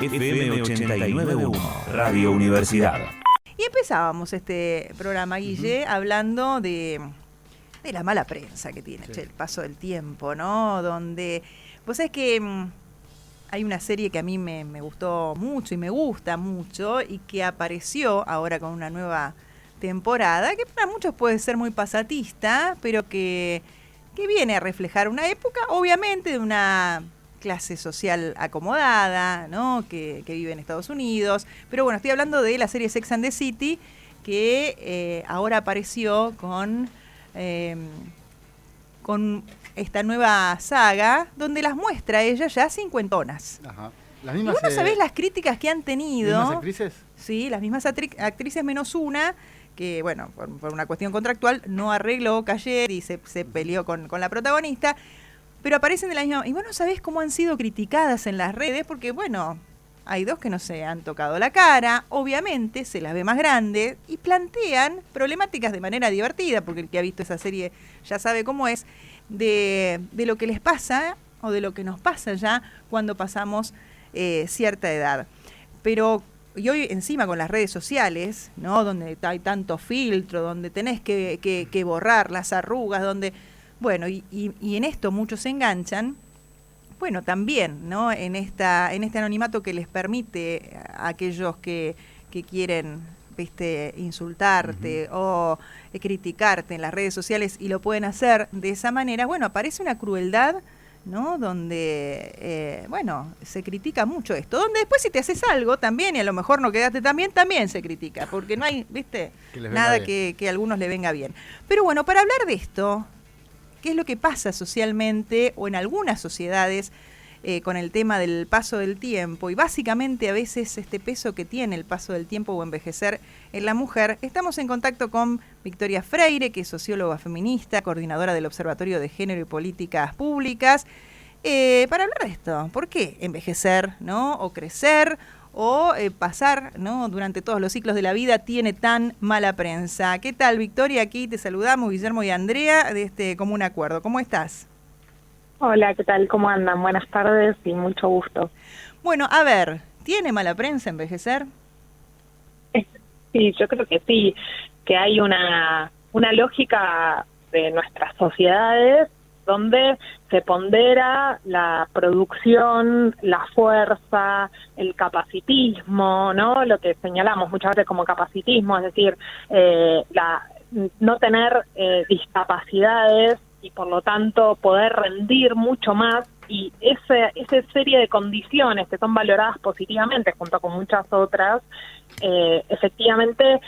FM 89.1, Radio Universidad. Y empezábamos este programa, Guille, hablando de la mala prensa que tiene el paso del tiempo, ¿no? Donde, vos sabés que hay una serie que a mí me gustó mucho y me gusta mucho y que apareció ahora con una nueva temporada, que para muchos puede ser muy pasatista, pero que viene a reflejar una época, obviamente, de una clase social acomodada, ¿no? Que vive en Estados Unidos. Pero bueno, estoy hablando de la serie Sex and the City, que ahora apareció con esta nueva saga, donde las muestra ella ya cincuentonas. Ajá. Las mismas, y vos no sabés las críticas que han tenido. ¿Las mismas actrices? Sí, las mismas actrices menos una, que bueno, por una cuestión contractual, no arregló Cayer y se peleó con la protagonista. Pero aparecen de la misma... Y vos no sabés cómo han sido criticadas en las redes, porque bueno, hay dos que no se han tocado la cara, obviamente se las ve más grandes, y plantean problemáticas de manera divertida, porque el que ha visto esa serie ya sabe cómo es, de lo que les pasa, o de lo que nos pasa ya cuando pasamos cierta edad. Pero... Y hoy encima con las redes sociales, ¿no? Donde hay tanto filtro, donde tenés que borrar las arrugas, donde... Bueno, y en esto muchos se enganchan, bueno, también, ¿no? En este anonimato que les permite a aquellos que quieren, ¿viste?, insultarte o criticarte en las redes sociales y lo pueden hacer de esa manera, bueno, aparece una crueldad, ¿no? Donde, bueno, se critica mucho esto. Donde después si te haces algo también y a lo mejor no quedaste tan bien, también se critica, porque no hay, ¿viste?, nada que a algunos le venga bien. Pero bueno, para hablar de esto... ¿Qué es lo que pasa socialmente o en algunas sociedades con el tema del paso del tiempo? Y básicamente a veces este peso que tiene el paso del tiempo o envejecer en la mujer. Estamos en contacto con Victoria Freire, que es socióloga feminista, coordinadora del Observatorio de Género y Políticas Públicas, para hablar de esto. ¿Por qué envejecer, ¿no? O crecer o pasar, ¿no?, durante todos los ciclos de la vida tiene tan mala prensa? ¿Qué tal, Victoria? Aquí te saludamos, Guillermo y Andrea, de este Común Acuerdo. ¿Cómo estás? Hola, ¿qué tal? ¿Cómo andan? Buenas tardes y mucho gusto. Bueno, a ver, ¿tiene mala prensa envejecer? Sí, yo creo que sí, que hay una lógica de nuestras sociedades donde se pondera la producción, la fuerza, el capacitismo, ¿no? Lo que señalamos muchas veces como capacitismo, es decir, no tener discapacidades y por lo tanto poder rendir mucho más, y esa serie de condiciones que son valoradas positivamente junto con muchas otras, efectivamente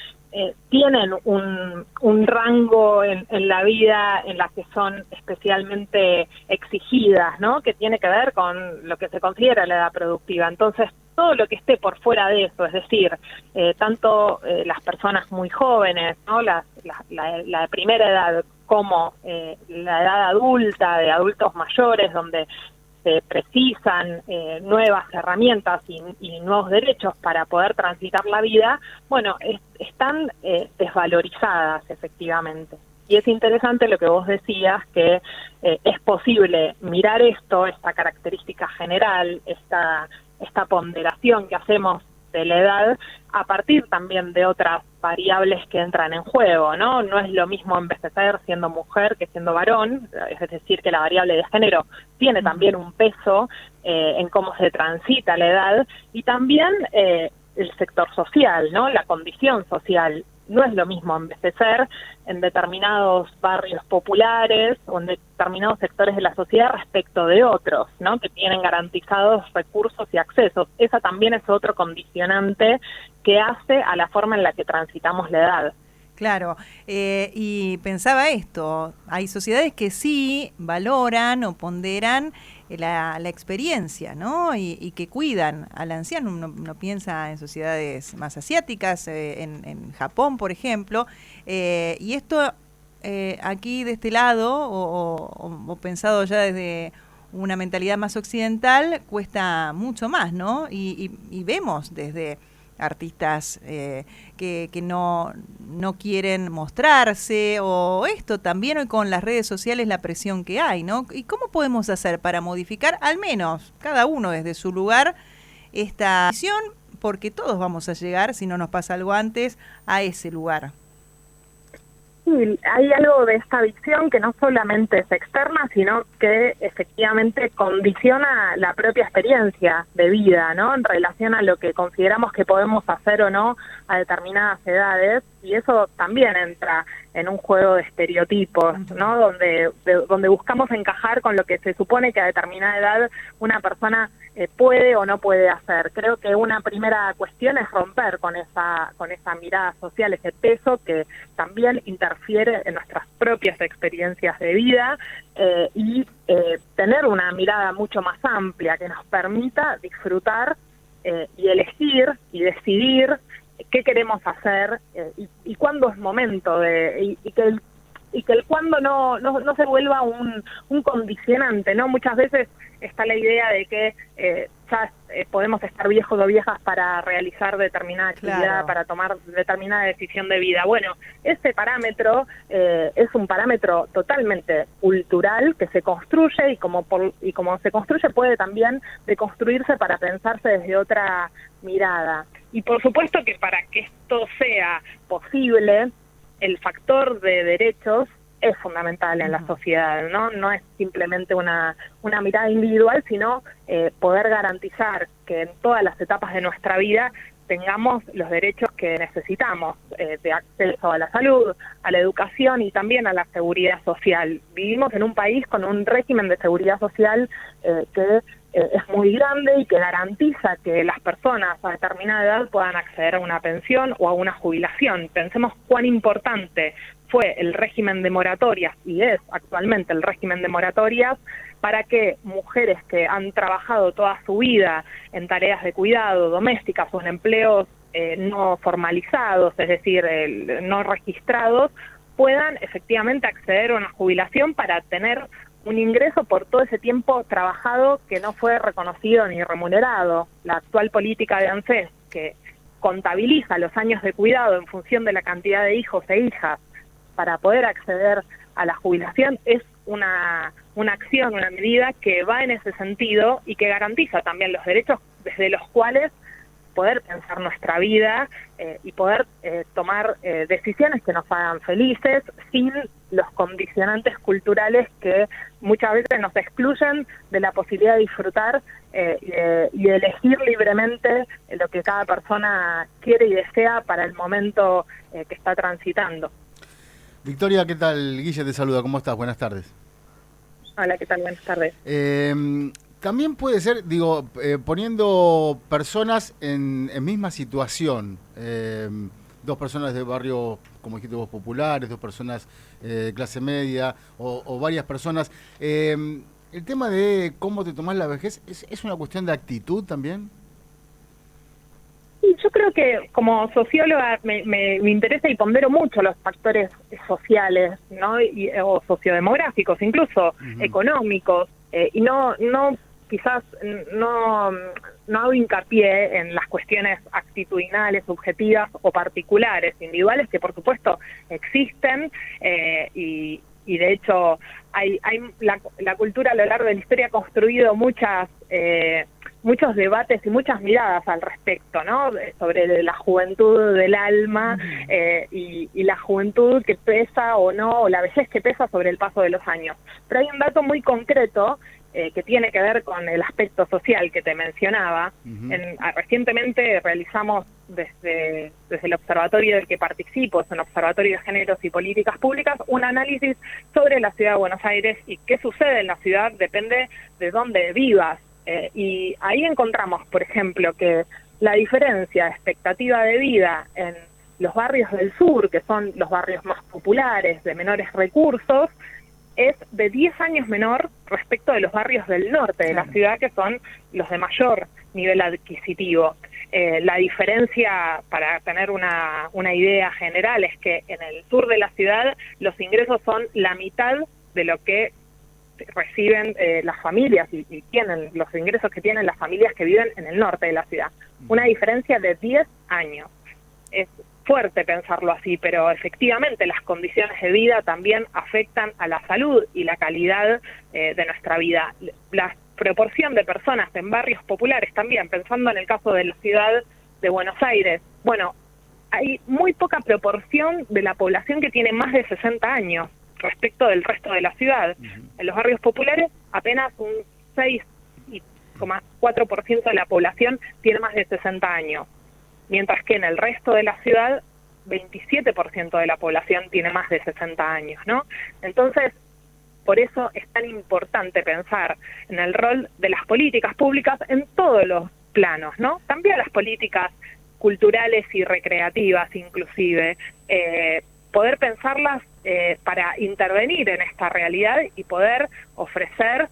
tienen un rango en la vida en la que son especialmente exigidas, ¿no? Que tiene que ver con lo que se considera la edad productiva. Entonces, todo lo que esté por fuera de eso, es decir, tanto las personas muy jóvenes, ¿no?, la de primera edad, como la edad adulta, de adultos mayores, donde se precisan nuevas herramientas y nuevos derechos para poder transitar la vida, bueno, están desvalorizadas efectivamente. Y es interesante lo que vos decías, que es posible mirar esta característica general, esta ponderación que hacemos de la edad, a partir también de otras variables que entran en juego, ¿no? No es lo mismo envejecer siendo mujer que siendo varón, es decir, que la variable de género tiene también un peso en cómo se transita la edad, y también el sector social, ¿no? La condición social. No es lo mismo envejecer en determinados barrios populares o en determinados sectores de la sociedad respecto de otros, ¿no?, que tienen garantizados recursos y accesos. Esa también es otro condicionante que hace a la forma en la que transitamos la edad. Claro, y pensaba esto, hay sociedades que sí valoran o ponderan la experiencia, ¿no? Y que cuidan al anciano. Uno piensa en sociedades más asiáticas, en Japón, por ejemplo, y esto aquí de este lado, o pensado ya desde una mentalidad más occidental, cuesta mucho más, ¿no? Y vemos desde artistas que no quieren mostrarse, o esto también hoy con las redes sociales, la presión que hay, ¿no? ¿Y cómo podemos hacer para modificar, al menos cada uno desde su lugar, esta visión, porque todos vamos a llegar, si no nos pasa algo antes, a ese lugar. Sí, hay algo de esta visión que no solamente es externa, sino que efectivamente condiciona la propia experiencia de vida, ¿no? En relación a lo que consideramos que podemos hacer o no a determinadas edades, y eso también entra en un juego de estereotipos, ¿no? Donde buscamos encajar con lo que se supone que a determinada edad una persona puede o no puede hacer. Creo que una primera cuestión es romper con esa mirada social, ese peso que también interfiere en nuestras propias experiencias de vida, y tener una mirada mucho más amplia que nos permita disfrutar y elegir y decidir qué queremos hacer y cuándo es momento de y que el cuándo no se vuelva un condicionante, ¿no? Muchas veces está la idea de que ya podemos estar viejos o viejas para realizar determinada actividad, claro, para tomar determinada decisión de vida. Bueno, ese parámetro es un parámetro totalmente cultural que se construye y como se construye puede también deconstruirse para pensarse desde otra mirada. Y por supuesto que para que esto sea posible, el factor de derechos es fundamental en la sociedad, ¿no? No es simplemente una mirada individual, sino poder garantizar que en todas las etapas de nuestra vida tengamos los derechos que necesitamos, de acceso a la salud, a la educación y también a la seguridad social. Vivimos en un país con un régimen de seguridad social que es muy grande y que garantiza que las personas a determinada edad puedan acceder a una pensión o a una jubilación. Pensemos cuán importante fue el régimen de moratorias, y es actualmente el régimen de moratorias, para que mujeres que han trabajado toda su vida en tareas de cuidado domésticas o en empleos no formalizados, es decir, no registrados, puedan efectivamente acceder a una jubilación para tener un ingreso por todo ese tiempo trabajado que no fue reconocido ni remunerado. La actual política de ANSES, que contabiliza los años de cuidado en función de la cantidad de hijos e hijas para poder acceder a la jubilación, es una acción, una medida que va en ese sentido y que garantiza también los derechos desde los cuales poder pensar nuestra vida y poder tomar decisiones que nos hagan felices sin los condicionantes culturales que muchas veces nos excluyen de la posibilidad de disfrutar y de elegir libremente lo que cada persona quiere y desea para el momento que está transitando. Victoria, ¿qué tal? Guille te saluda, ¿cómo estás? Buenas tardes. Hola, ¿qué tal? Buenas tardes. También puede ser, poniendo personas en misma situación, dos personas de barrios, como dijiste vos, populares, dos personas de clase media o varias personas. ¿El tema de cómo te tomás la vejez es una cuestión de actitud también? Yo creo que como socióloga me interesa y pondero mucho los factores sociales, ¿no? O sociodemográficos, incluso económicos, y quizás no hago hincapié en las cuestiones actitudinales, subjetivas o particulares, individuales, que por supuesto existen, y de hecho la cultura a lo largo de la historia ha construido muchos debates y muchas miradas al respecto, ¿no? Sobre la juventud del alma y la juventud que pesa o no, o la vejez que pesa sobre el paso de los años. Pero hay un dato muy concreto que tiene que ver con el aspecto social que te mencionaba. Recientemente realizamos desde el observatorio del que participo, es un observatorio de géneros y políticas públicas, un análisis sobre la ciudad de Buenos Aires, y qué sucede en la ciudad depende de dónde vivas. Y ahí encontramos, por ejemplo, que la diferencia de expectativa de vida en los barrios del sur, que son los barrios más populares, de menores recursos, es de 10 años menor respecto de los barrios del norte de la ciudad, que son los de mayor nivel adquisitivo. La diferencia, para tener una idea general, es que en el sur de la ciudad los ingresos son la mitad de lo que reciben las familias y tienen los ingresos que tienen las familias que viven en el norte de la ciudad. Una diferencia de 10 años. Es fuerte pensarlo así, pero efectivamente las condiciones de vida también afectan a la salud y la calidad de nuestra vida. Las proporción de personas en barrios populares también, pensando en el caso de la ciudad de Buenos Aires, bueno, hay muy poca proporción de la población que tiene más de 60 años respecto del resto de la ciudad. En los barrios populares apenas un 6,4% de la población tiene más de 60 años, mientras que en el resto de la ciudad 27% de la población tiene más de 60 años, ¿no? Entonces, por eso es tan importante pensar en el rol de las políticas públicas en todos los planos, ¿no? También las políticas culturales y recreativas, inclusive, poder pensarlas para intervenir en esta realidad y poder ofrecer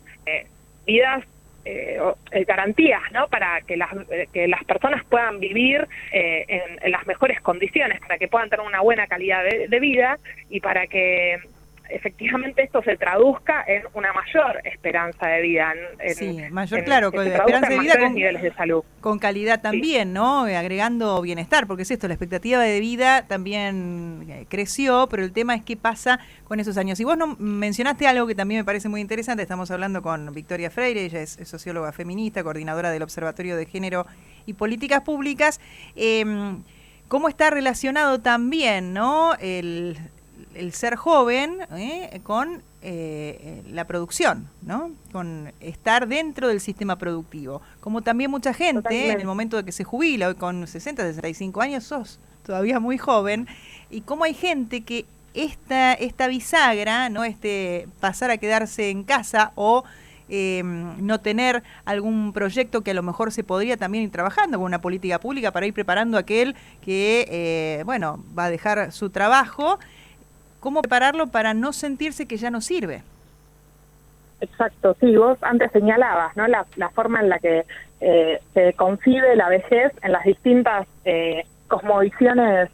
vidas, garantías, ¿no? Para que las personas puedan vivir en las mejores condiciones, para que puedan tener una buena calidad de vida y para que efectivamente esto se traduzca en una mayor esperanza de vida, claro, con esperanza de vida con niveles de salud, con calidad también, sí, ¿no? Agregando bienestar, porque es esto, la expectativa de vida también creció, pero el tema es qué pasa con esos años. Y vos no mencionaste algo que también me parece muy interesante. Estamos hablando con Victoria Freire, ella es socióloga feminista, coordinadora del Observatorio de Género y Políticas Públicas. ¿Cómo está relacionado también, ¿no?, el ser joven con la producción, ¿no? Con estar dentro del sistema productivo. Como también mucha gente, totalmente, en el momento de que se jubila, hoy con 60, 65 años, sos todavía muy joven, y cómo hay gente que esta bisagra, ¿no?, pasar a quedarse en casa o no tener algún proyecto que a lo mejor se podría también ir trabajando con una política pública para ir preparando a aquel que, va a dejar su trabajo. ¿Cómo prepararlo para no sentirse que ya no sirve? Exacto, sí, vos antes señalabas, ¿no?, la forma en la que se concibe la vejez en las distintas cosmovisiones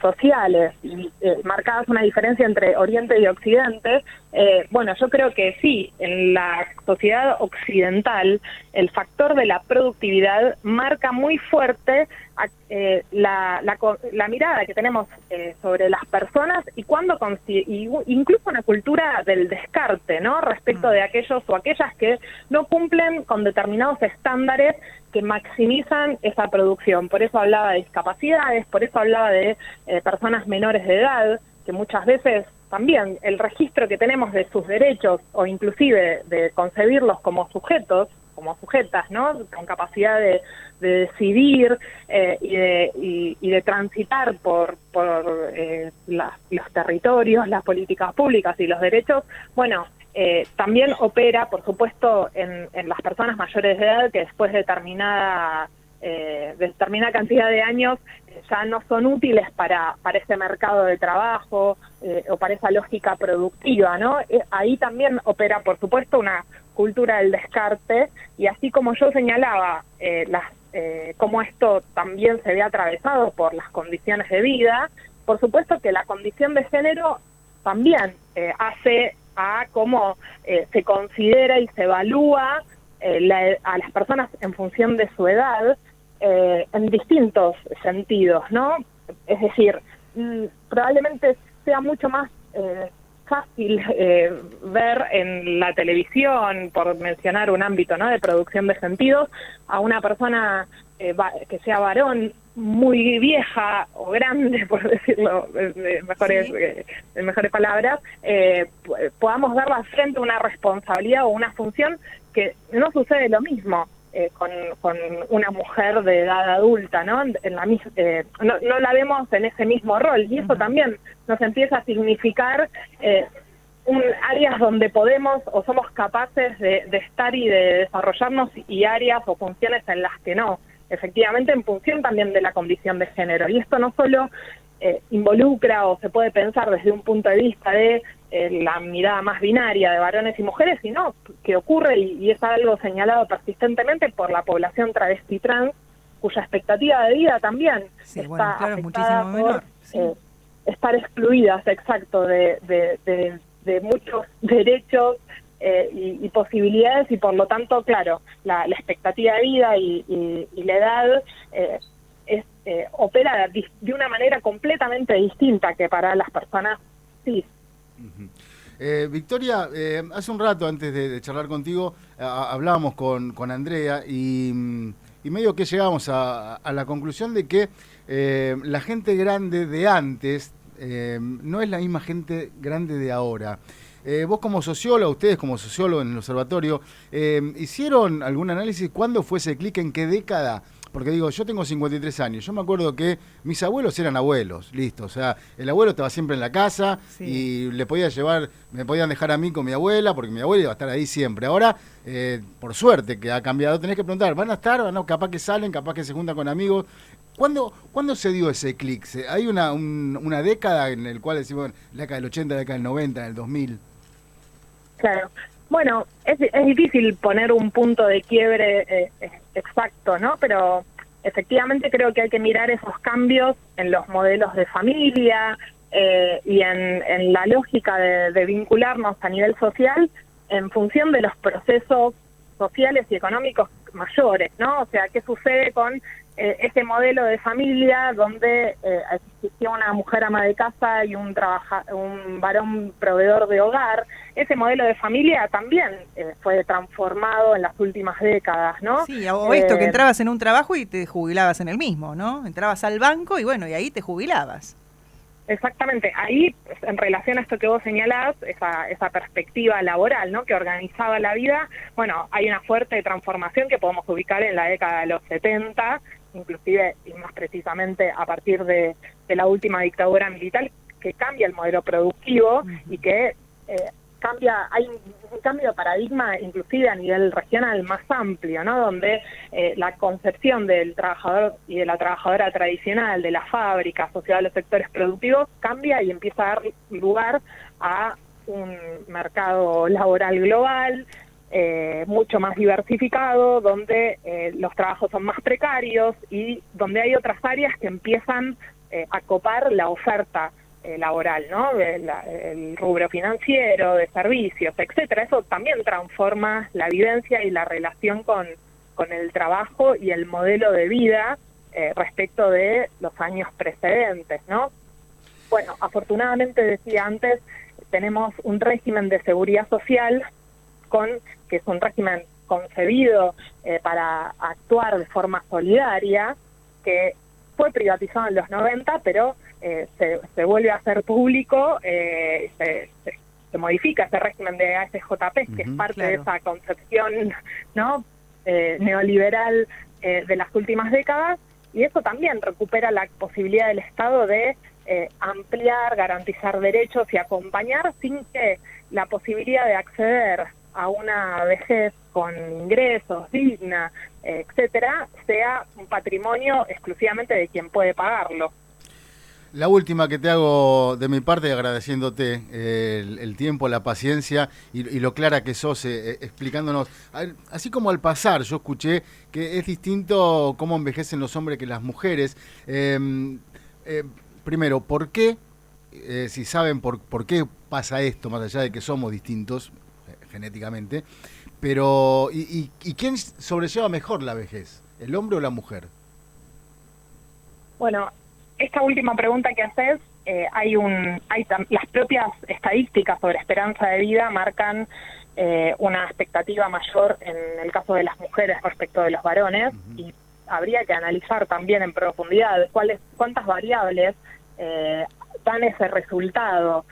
sociales y marcadas una diferencia entre Oriente y Occidente. Bueno, yo creo que sí, en la sociedad occidental el factor de la productividad marca muy fuerte la mirada que tenemos sobre las personas y incluso una cultura del descarte, ¿no?, respecto de aquellos o aquellas que no cumplen con determinados estándares que maximizan esa producción. Por eso hablaba de discapacidades, por eso hablaba de personas menores de edad, que muchas veces también el registro que tenemos de sus derechos o inclusive de concebirlos como sujetos, como sujetas, ¿no?, con capacidad de decidir y de transitar por los territorios, las políticas públicas y los derechos, bueno, también opera, por supuesto, en las personas mayores de edad que después de determinada cantidad de años ya no son útiles para ese mercado de trabajo o para esa lógica productiva, ¿no? Ahí también opera, por supuesto, una cultura del descarte, y así como yo señalaba cómo esto también se ve atravesado por las condiciones de vida, por supuesto que la condición de género también hace a cómo se considera y se evalúa a las personas en función de su edad, en distintos sentidos, ¿no? Es decir, probablemente sea mucho más fácil ver en la televisión, por mencionar un ámbito, ¿no?, de producción de sentidos, a una persona que sea varón muy vieja o grande, por decirlo en mejores palabras, podamos darla frente a una responsabilidad o una función que no sucede lo mismo con una mujer de edad adulta, ¿no? No la vemos en ese mismo rol, y eso también nos empieza a significar áreas donde podemos o somos capaces de estar y de desarrollarnos, y áreas o funciones en las que no, efectivamente en función también de la condición de género. Y esto no solo involucra o se puede pensar desde un punto de vista de la mirada más binaria de varones y mujeres, sino que ocurre, y es algo señalado persistentemente por la población travesti trans, cuya expectativa de vida también está afectada por estar excluidas, exacto, de muchos derechos y posibilidades, y por lo tanto, claro, la expectativa de vida y la edad opera de una manera completamente distinta que para las personas cis. Victoria, hace un rato antes de charlar contigo, hablábamos con Andrea y medio que llegamos a la conclusión de que la gente grande de antes no es la misma gente grande de ahora. Vos como sociólogo, ustedes como sociólogos en el observatorio, ¿hicieron algún análisis? ¿Cuándo fue ese clic? ¿En qué década? Porque digo, yo tengo 53 años, yo me acuerdo que mis abuelos eran abuelos, listo, o sea, el abuelo estaba siempre en la casa y le podía llevar, me podían dejar a mí con mi abuela, porque mi abuela iba a estar ahí siempre. Ahora, por suerte que ha cambiado, tenés que preguntar, ¿van a estar? No, capaz que salen, capaz que se juntan con amigos. ¿Cuándo se dio ese clic? ¿Hay una década en la cual decimos, bueno, la década del 80, la década del 90, del 2000? Claro. Bueno, es difícil poner un punto de quiebre exacto, ¿no? Pero efectivamente creo que hay que mirar esos cambios en los modelos de familia y en la lógica de vincularnos a nivel social en función de los procesos sociales y económicos mayores, ¿no? O sea, ¿qué sucede con ese modelo de familia donde existía una mujer ama de casa y un varón proveedor de hogar? Ese modelo de familia también fue transformado en las últimas décadas, ¿no? Sí, o esto, que entrabas en un trabajo y te jubilabas en el mismo, ¿no? Entrabas al banco y bueno, y ahí te jubilabas. Exactamente, ahí en relación a esto que vos señalás, esa perspectiva laboral, ¿no?, que organizaba la vida, bueno, hay una fuerte transformación que podemos ubicar en la década de los 70, inclusive y más precisamente a partir de la última dictadura militar, que cambia el modelo productivo y que hay un cambio de paradigma inclusive a nivel regional más amplio, ¿no?, donde la concepción del trabajador y de la trabajadora tradicional de la fábrica asociada a los sectores productivos cambia y empieza a dar lugar a un mercado laboral global mucho más diversificado, donde los trabajos son más precarios y donde hay otras áreas que empiezan a copar la oferta laboral, ¿no? El rubro financiero, de servicios, etcétera. Eso también transforma la vivencia y la relación con el trabajo y el modelo de vida respecto de los años precedentes, ¿no? Bueno, afortunadamente, decía antes, tenemos un régimen de seguridad social que es un régimen concebido para actuar de forma solidaria, que fue privatizado en los 90, pero se vuelve a hacer público, se modifica ese régimen de AFJP, que es parte de esa concepción, ¿no?, neoliberal de las últimas décadas, y eso también recupera la posibilidad del Estado de ampliar, garantizar derechos y acompañar sin que la posibilidad de acceder a una vejez con ingresos digna, etcétera, sea un patrimonio exclusivamente de quien puede pagarlo. La última que te hago de mi parte, agradeciéndote el tiempo, la paciencia y lo clara que sos explicándonos. Así como al pasar, yo escuché que es distinto cómo envejecen los hombres que las mujeres. Primero, ¿por qué? Si saben por qué pasa esto, más allá de que somos distintos genéticamente, pero ¿y quién sobrelleva mejor la vejez? ¿El hombre o la mujer? Bueno, esta última pregunta que haces, las propias estadísticas sobre esperanza de vida marcan una expectativa mayor en el caso de las mujeres respecto de los varones, y habría que analizar también en profundidad cuántas variables dan ese resultado,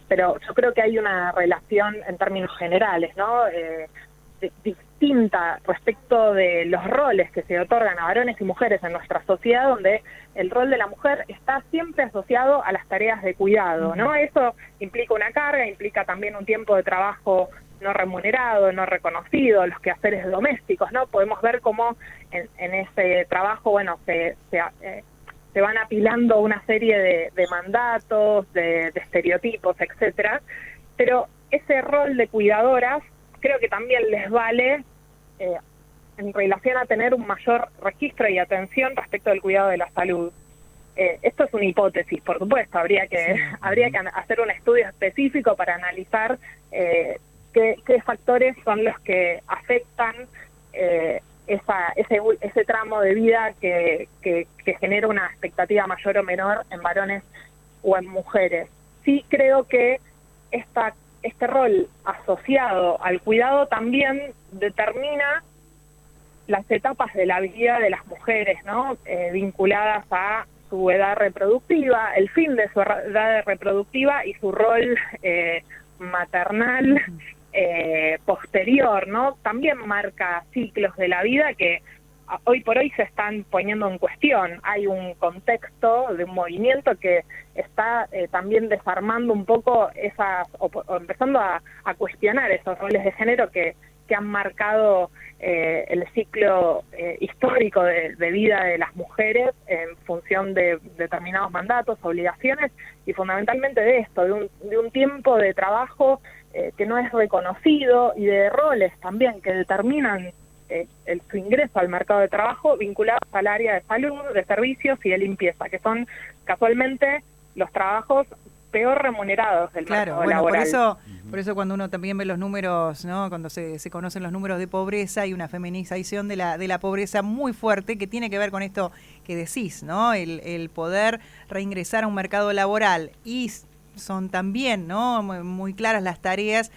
pero yo creo que hay una relación en términos generales, ¿no?, distinta respecto de los roles que se otorgan a varones y mujeres en nuestra sociedad, donde el rol de la mujer está siempre asociado a las tareas de cuidado, ¿no? Eso implica una carga, implica también un tiempo de trabajo no remunerado, no reconocido, los quehaceres domésticos, ¿no? Podemos ver cómo en ese trabajo, bueno, se van apilando una serie de mandatos, de estereotipos, etcétera, pero ese rol de cuidadoras creo que también les vale en relación a tener un mayor registro y atención respecto del cuidado de la salud. Esto es una hipótesis, por supuesto, habría que hacer un estudio específico para analizar qué factores son los que afectan ese tramo de vida que genera una expectativa mayor o menor en varones o en mujeres. Sí creo que este rol asociado al cuidado también determina las etapas de la vida de las mujeres, ¿no? Vinculadas a su edad reproductiva, el fin de su edad reproductiva y su rol maternal posterior, ¿no? También marca ciclos de la vida que hoy por hoy se están poniendo en cuestión. Hay un contexto de un movimiento que está también desarmando un poco esas, o empezando a cuestionar esos roles de género que han marcado el ciclo histórico de vida de las mujeres en función de determinados mandatos, obligaciones, y fundamentalmente de esto, de un tiempo de trabajo que no es reconocido, y de roles también que determinan su ingreso al mercado de trabajo vinculados al área de salud, de servicios y de limpieza, que son casualmente los trabajos peor remunerados del mercado laboral. Por eso cuando uno también ve los números, ¿no? Cuando se conocen los números de pobreza, hay una feminización de la pobreza muy fuerte que tiene que ver con esto que decís, ¿no? El poder reingresar a un mercado laboral, y son también, ¿no?, muy claras las tareas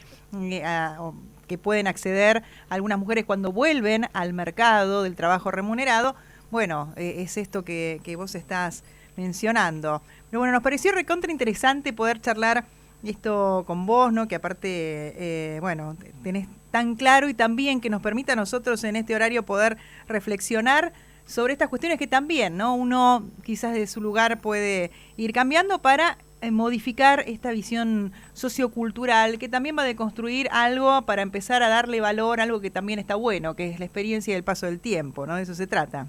que pueden acceder algunas mujeres cuando vuelven al mercado del trabajo remunerado. Bueno, es esto que vos estás mencionando. Pero bueno, nos pareció recontra interesante poder charlar esto con vos, ¿no? Que aparte, bueno, tenés tan claro, y también que nos permita a nosotros en este horario poder reflexionar sobre estas cuestiones que también, ¿no?, uno quizás de su lugar puede ir cambiando para modificar esta visión sociocultural, que también va a deconstruir algo para empezar a darle valor a algo que también está bueno, que es la experiencia y el paso del tiempo, ¿no? De eso se trata.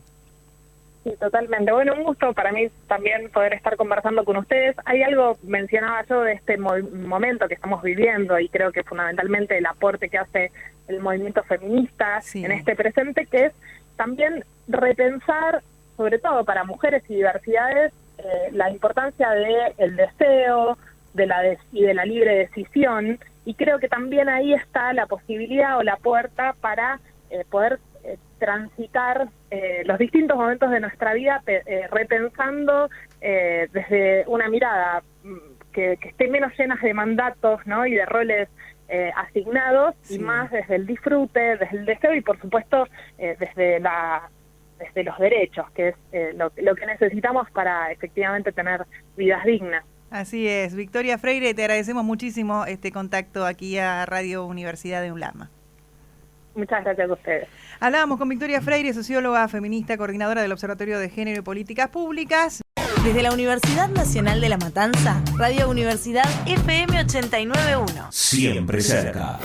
Sí, totalmente. Bueno, un gusto para mí también poder estar conversando con ustedes. Hay algo, mencionaba yo, de este momento que estamos viviendo, y creo que fundamentalmente el aporte que hace el movimiento feminista en este presente, que es también repensar, sobre todo para mujeres y diversidades, la importancia del deseo, y de la libre decisión, y creo que también ahí está la posibilidad o la puerta para poder transitar los distintos momentos de nuestra vida repensando desde una mirada que esté menos llena de mandatos, ¿no?, y de roles asignados, y más desde el disfrute, desde el deseo, y por supuesto desde los derechos, que es lo que necesitamos para efectivamente tener vidas dignas. Así es. Victoria Freire, te agradecemos muchísimo este contacto aquí a Radio Universidad de UNLAM. Muchas gracias a ustedes. Hablábamos con Victoria Freire, socióloga feminista, coordinadora del Observatorio de Género y Políticas Públicas. Desde la Universidad Nacional de La Matanza, Radio Universidad FM 89.1. Siempre cerca.